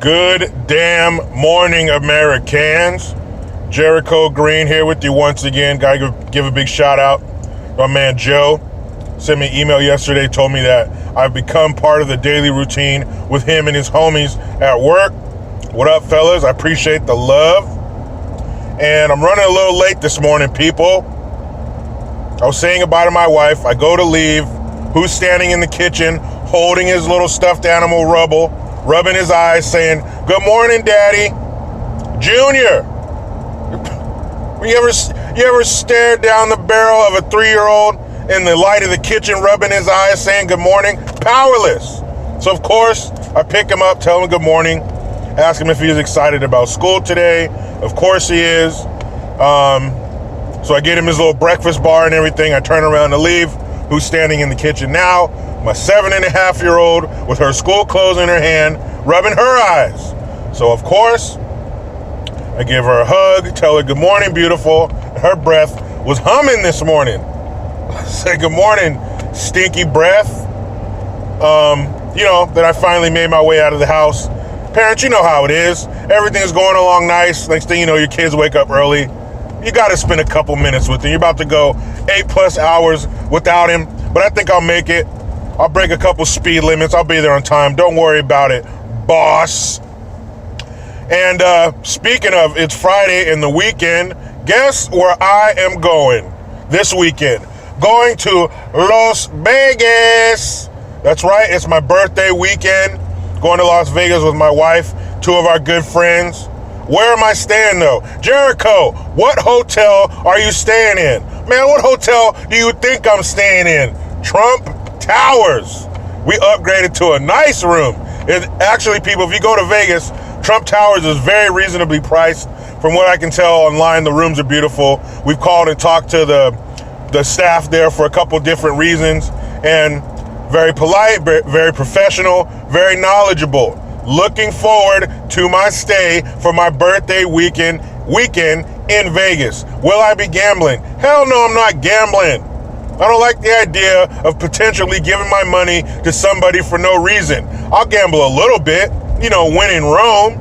Good damn morning, Americans. Jericho Green here with you once again. Gotta give a big shout out to my man Joe. Sent me an email yesterday, told me that I've become part of the daily routine with him and his homies at work. What up, fellas? I appreciate the love. And I'm running a little late this morning, people. I was saying goodbye to my wife. I go to leave. Who's standing in the kitchen holding his little stuffed animal Rubble, rubbing his eyes, saying, "Good morning, Daddy." Junior. You ever stared down the barrel of a 3-year-old in the light of the kitchen, rubbing his eyes, saying good morning? Powerless. So, of course, I pick him up, tell him good morning, ask him if he's excited about school today. Of course he is. So I get him his little breakfast bar and everything. I turn around to leave. Who's standing in the kitchen now? My 7.5-year-old with her school clothes in her hand, rubbing her eyes. So, of course, I give her a hug, tell her good morning, beautiful. Her breath was humming this morning. I said, good morning, stinky breath. Then I finally made my way out of the house. Parents, you know how it is. Everything's going along nice. Next thing you know, your kids wake up early. You got to spend a couple minutes with him. You're about to go 8+ hours without him, but I think I'll make it. I'll break a couple speed limits. I'll be there on time. Don't worry about it, boss. And speaking of, it's Friday and the weekend. Guess where I am going this weekend? Going to Las Vegas. That's right. It's my birthday weekend. Going to Las Vegas with my wife, 2 of our good friends. Where am I staying, though? Jericho, what hotel are you staying in? Man, what hotel do you think I'm staying in? Trump Towers. We upgraded to a nice room. Actually, people, if you go to Vegas, Trump Towers is very reasonably priced. From what I can tell online, the rooms are beautiful. We've called and talked to the staff there for a couple different reasons. And very polite, very professional, very knowledgeable. Looking forward to my stay for my birthday weekend in Vegas. Will I be gambling? Hell no, I'm not gambling. I don't like the idea of potentially giving my money to somebody for no reason. I'll gamble a little bit, when in Rome.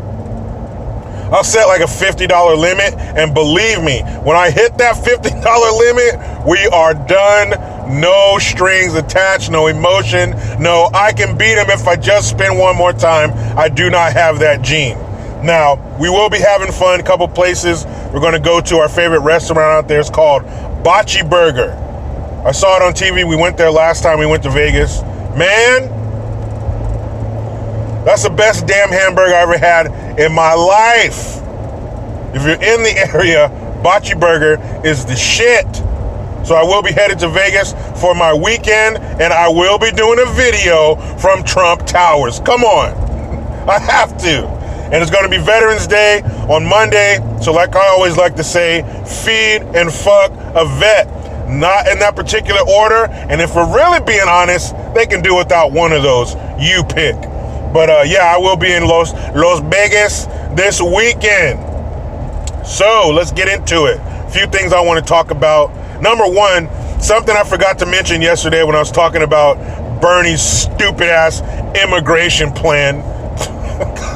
I'll set like a $50 limit, and believe me, when I hit that $50 limit, we are done. No strings attached, no emotion. No, I can beat him if I just spin one more time. I do not have that gene. Now, we will be having fun. A couple places. We're going to go to our favorite restaurant out there. It's called Bocce Burger. I saw it on TV. We went there last time we went to Vegas. Man, that's the best damn hamburger I ever had in my life. If you're in the area, Bocce Burger is the shit. So I will be headed to Vegas for my weekend, and I will be doing a video from Trump Towers. Come on. I have to. And it's going to be Veterans Day on Monday. So like I always like to say, feed and fuck a vet. Not in that particular order. And if we're really being honest, they can do without one of those. You pick. But I will be in Las Vegas this weekend. So let's get into it. A few things I want to talk about. Number one, something I forgot to mention yesterday when I was talking about Bernie's stupid ass immigration plan.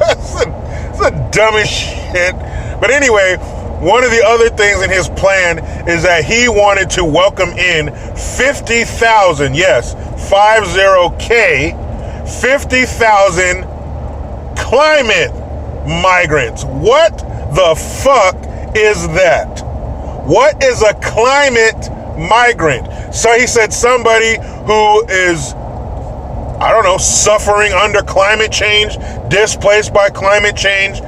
It's the dumbest shit. But anyway, one of the other things in his plan is that he wanted to welcome in 50,000, yes, 50K, 50,000 climate migrants. What the fuck is that? What is a climate migrant? So he said somebody who is, suffering under climate change, displaced by climate change.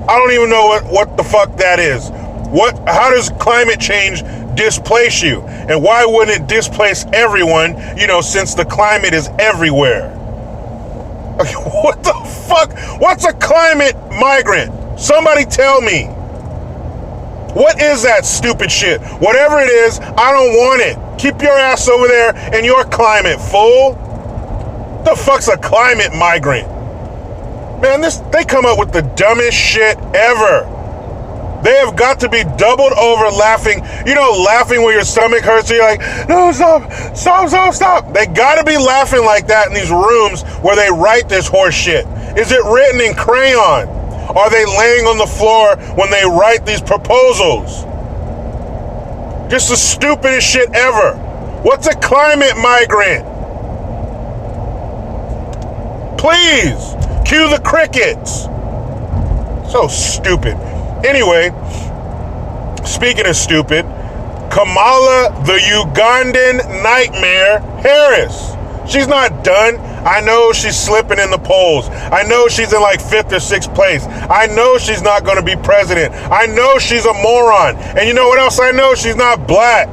I don't even know what the fuck that is. How does climate change displace you? And why wouldn't it displace everyone, since the climate is everywhere? Okay, what the fuck? What's a climate migrant? Somebody tell me. What is that stupid shit? Whatever it is, I don't want it. Keep your ass over there in your climate, fool. The fuck's a climate migrant? Man, they come up with the dumbest shit ever. They have got to be doubled over laughing. Laughing where your stomach hurts. So you're like, no, stop. They got to be laughing like that in these rooms where they write this horse shit. Is it written in crayon? Are they laying on the floor when they write these proposals? Just the stupidest shit ever. What's a climate migrant? Please, cue the crickets. So stupid. Anyway, speaking of stupid, Kamala, the Ugandan nightmare Harris. She's not done. I know she's slipping in the polls. I know she's in like 5th or 6th place. I know she's not going to be president. I know she's a moron. And you know what else I know? She's not black.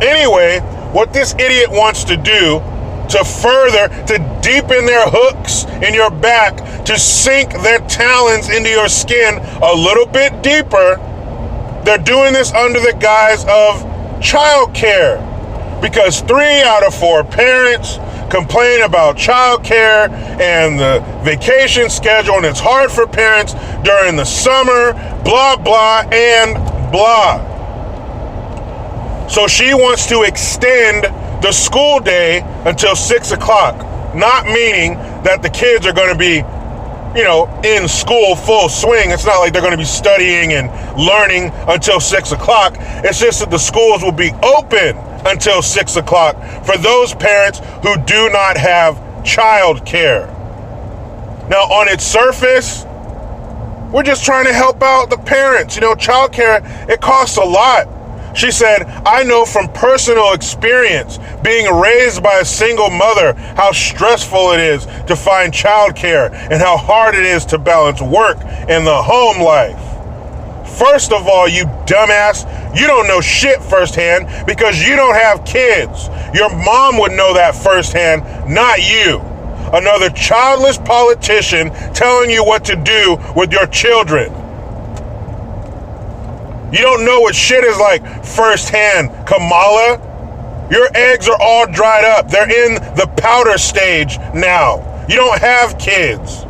Anyway, what this idiot wants to do to deepen their hooks in your back, to sink their talons into your skin a little bit deeper, they're doing this under the guise of childcare. Because 3 out of 4 parents complain about childcare and the vacation schedule, and it's hard for parents during the summer, blah, blah, and blah. So she wants to extend the school day until 6 o'clock, not meaning that the kids are going to be, in school full swing. It's not like they're going to be studying and learning until 6 o'clock. It's just that the schools will be open until 6 o'clock for those parents who do not have child care. Now, on its surface, we're just trying to help out the parents. Child care, it costs a lot. She said, I know from personal experience, being raised by a single mother, how stressful it is to find childcare and how hard it is to balance work and the home life. First of all, you dumbass, you don't know shit firsthand because you don't have kids. Your mom would know that firsthand, not you. Another childless politician telling you what to do with your children. You don't know what shit is like firsthand, Kamala. Your eggs are all dried up. They're in the powder stage now. You don't have kids.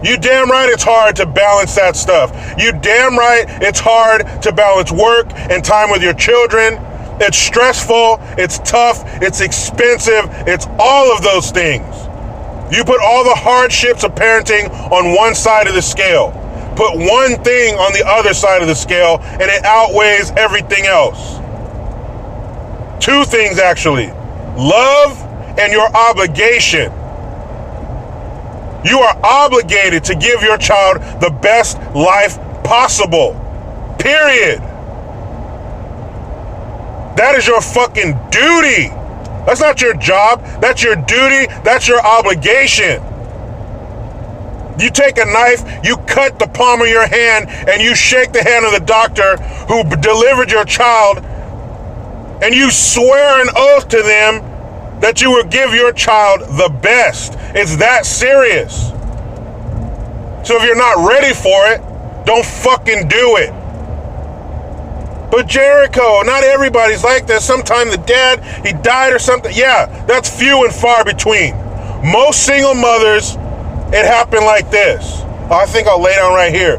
You damn right it's hard to balance that stuff. You damn right it's hard to balance work and time with your children. It's stressful, it's tough, it's expensive, it's all of those things. You put all the hardships of parenting on one side of the scale. Put one thing on the other side of the scale and it outweighs everything else. 2 things actually. Love and your obligation. You are obligated to give your child the best life possible. Period. That is your fucking duty. That's not your job. That's your duty. That's your obligation. You take a knife, you cut the palm of your hand, and you shake the hand of the doctor who delivered your child, and you swear an oath to them that you will give your child the best. It's that serious. So if you're not ready for it, don't fucking do it. But Jericho, not everybody's like that. Sometimes the dad, he died or something. Yeah, that's few and far between. Most single mothers, it happened like this. Oh, I think I'll lay down right here.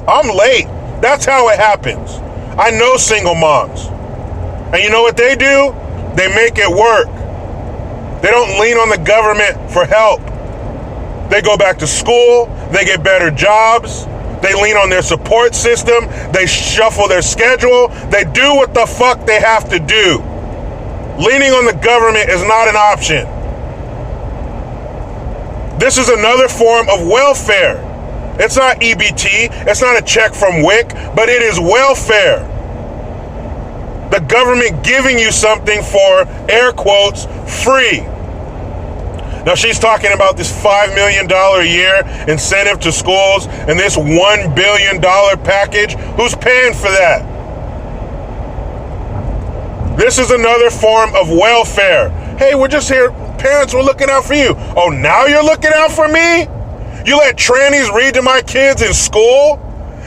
I'm late. That's how it happens. I know single moms. And you know what they do? They make it work. They don't lean on the government for help. They go back to school. They get better jobs. They lean on their support system. They shuffle their schedule. They do what the fuck they have to do. Leaning on the government is not an option. This is another form of welfare. It's not EBT. It's not a check from WIC, but it is welfare. The government giving you something for, air quotes, free. Now she's talking about this $5 million a year incentive to schools and this $1 billion package. Who's paying for that? This is another form of welfare. Hey, we're just here. Parents, we're looking out for you. Oh, now you're looking out for me? You let trannies read to my kids in school?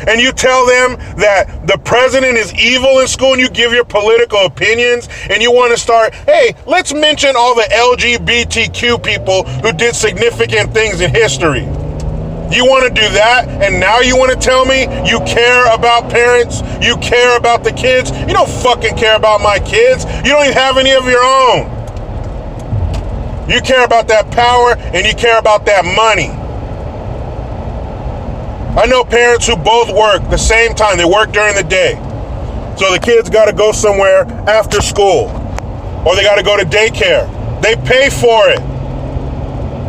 And you tell them that the president is evil in school and you give your political opinions and you want to start, hey, let's mention all the LGBTQ people who did significant things in history. You want to do that, and now you want to tell me you care about parents, you care about the kids? You don't fucking care about my kids. You don't even have any of your own. You care about that power and you care about that money. I know parents who both work the same time. They work during the day. So the kids got to go somewhere after school, or they got to go to daycare. They pay for it.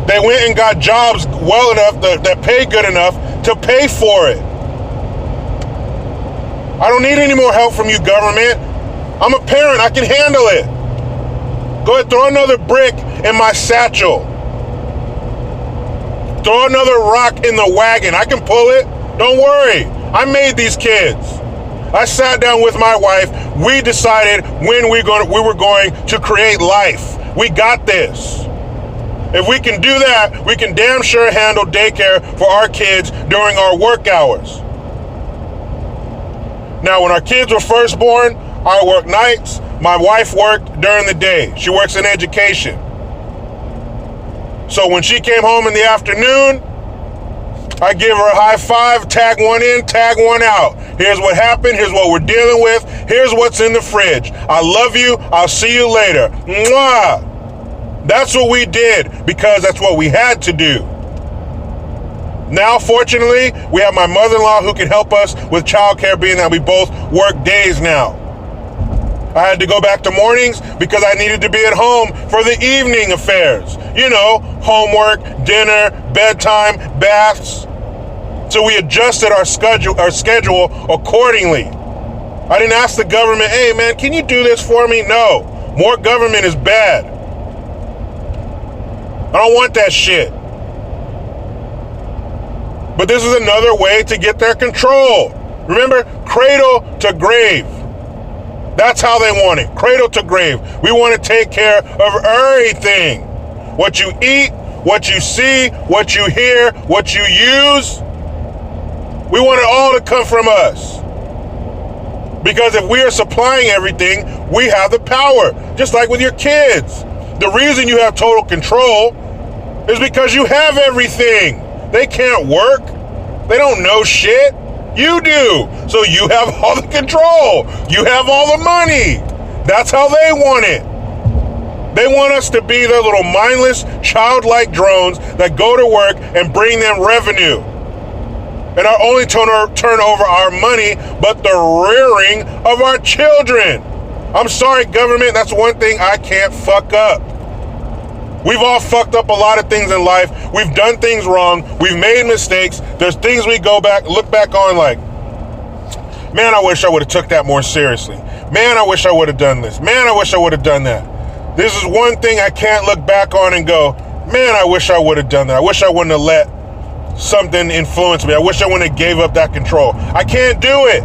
They went and got jobs well enough that pay good enough to pay for it. I don't need any more help from you, government. I'm a parent. I can handle it. Go ahead, throw another brick in my satchel. Throw another rock in the wagon. I can pull it. Don't worry. I made these kids. I sat down with my wife. We decided when we were going to create life. We got this. If we can do that, we can damn sure handle daycare for our kids during our work hours. Now, when our kids were first born, I worked nights. My wife worked during the day. She works in education. So when she came home in the afternoon, I give her a high five, tag one in, tag one out. Here's what happened. Here's what we're dealing with. Here's what's in the fridge. I love you. I'll see you later. Mwah! That's what we did because that's what we had to do. Now, fortunately, we have my mother-in-law who can help us with childcare, being that we both work days now. I had to go back to mornings because I needed to be at home for the evening affairs. You know, homework, dinner, bedtime, baths. So we adjusted our schedule accordingly. I didn't ask the government, hey man, can you do this for me? No, more government is bad. I don't want that shit. But this is another way to get their control. Remember, cradle to grave. That's how they want it, cradle to grave. We want to take care of everything. What you eat, what you see, what you hear, what you use. We want it all to come from us. Because if we are supplying everything, we have the power. Just like with your kids. The reason you have total control is because you have everything. They can't work. They don't know shit. You do. So you have all the control. You have all the money. That's how they want it. They want us to be their little mindless, childlike drones that go to work and bring them revenue. And not only turn over our money, but the rearing of our children. I'm sorry, government, that's one thing I can't fuck up. We've all fucked up a lot of things in life. We've done things wrong. We've made mistakes. There's things we look back on like, man, I wish I would have took that more seriously. Man, I wish I would have done this. Man, I wish I would have done that. This is one thing I can't look back on and go, man, I wish I would have done that. I wish I wouldn't have let something influence me. I wish I wouldn't have gave up that control. I can't do it.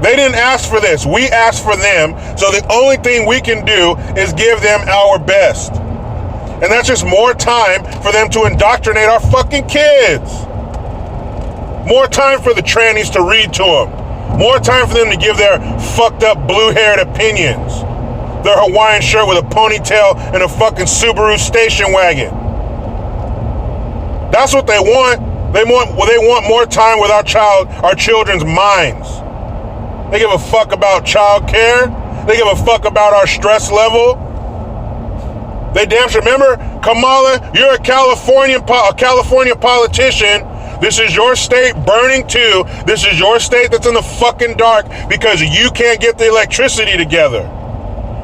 They didn't ask for this. We asked for them. So the only thing we can do is give them our best. And that's just more time for them to indoctrinate our fucking kids. More time for the trannies to read to them. More time for them to give their fucked up blue-haired opinions. Their Hawaiian shirt with a ponytail and a fucking Subaru station wagon. That's what they want. They want more time with our children's minds. They give a fuck about child care. They give a fuck about our stress level. They damn sure, remember, Kamala, you're a California politician. This is your state burning too. This is your state that's in the fucking dark because you can't get the electricity together.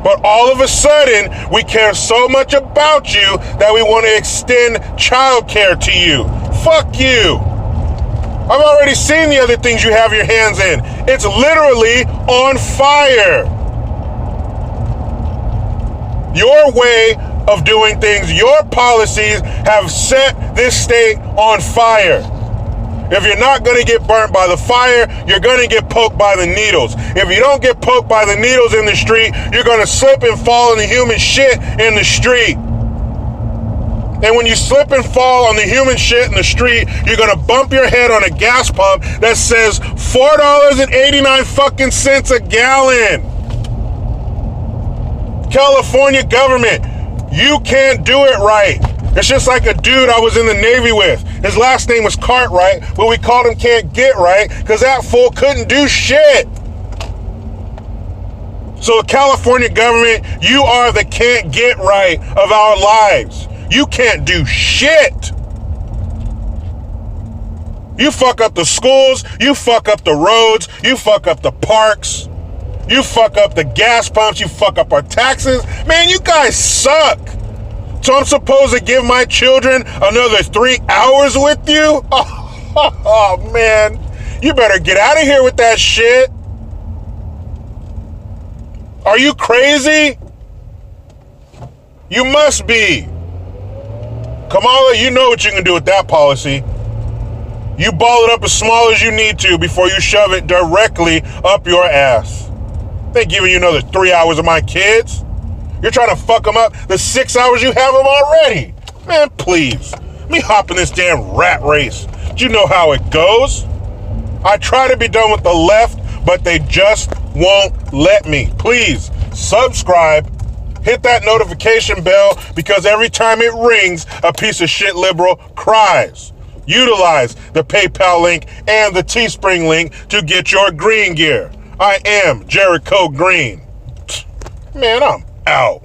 But all of a sudden, we care so much about you that we want to extend child care to you. Fuck you. I've already seen the other things you have your hands in. It's literally on fire. Your way of doing things, your policies have set this state on fire. If you're not going to get burnt by the fire, you're going to get poked by the needles. If you don't get poked by the needles in the street, you're going to slip and fall in the human shit in the street. And when you slip and fall on the human shit in the street, you're going to bump your head on a gas pump that says $4.89 fucking cents a gallon. California government, you can't do it right. It's just like a dude I was in the Navy with. His last name was Cartwright, but we called him Can't Get Right because that fool couldn't do shit. So the California government, you are the can't get right of our lives. You can't do shit. You fuck up the schools, you fuck up the roads, you fuck up the parks, you fuck up the gas pumps, you fuck up our taxes. Man, you guys suck. So I'm supposed to give my children another 3 hours with you? Oh, man. You better get out of here with that shit. Are you crazy? You must be. Kamala, you know what you can do with that policy. You ball it up as small as you need to before you shove it directly up your ass. They ain't giving you another 3 hours of my kids. You're trying to fuck them up the 6 hours you have them already. Man, please. Let me hop in this damn rat race. Do you know how it goes? I try to be done with the left, but they just won't let me. Please, subscribe. Hit that notification bell because every time it rings, a piece of shit liberal cries. Utilize the PayPal link and the Teespring link to get your green gear. I am Jericho Green. Man, I'm out.